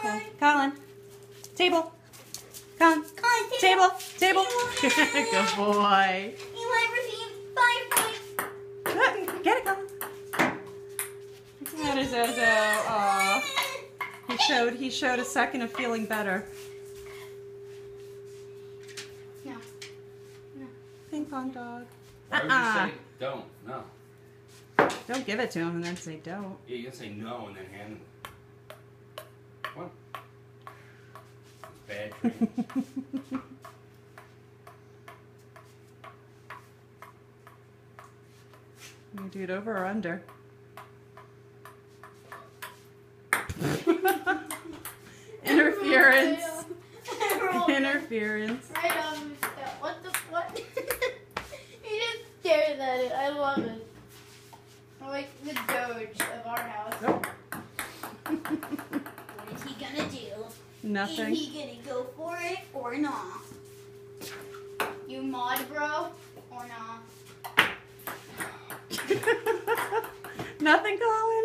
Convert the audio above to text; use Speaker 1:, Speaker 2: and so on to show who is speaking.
Speaker 1: Okay. Colin. Table. Colin.
Speaker 2: Colin,
Speaker 1: Table.
Speaker 2: table.
Speaker 1: Table. Good boy.
Speaker 2: You want everything? Bye, bye.
Speaker 1: Get it, Colin. That is Zozo. Aw. He showed a second of feeling better.
Speaker 2: No. No.
Speaker 1: Ping pong dog.
Speaker 3: Why would you say don't? No.
Speaker 1: Don't give it to him and then say don't.
Speaker 3: Yeah, you can say no and then hand him. What? Bad training.
Speaker 1: You do it over or under? Interference. Interference.
Speaker 2: Right on. What the what? He just stares at it. I love it. I'm like the Doge of our house.
Speaker 1: Nope.
Speaker 2: What is he gonna do?
Speaker 1: Nothing.
Speaker 2: Is he gonna go for it or not? You mod bro or not?
Speaker 1: Nothing, Colin?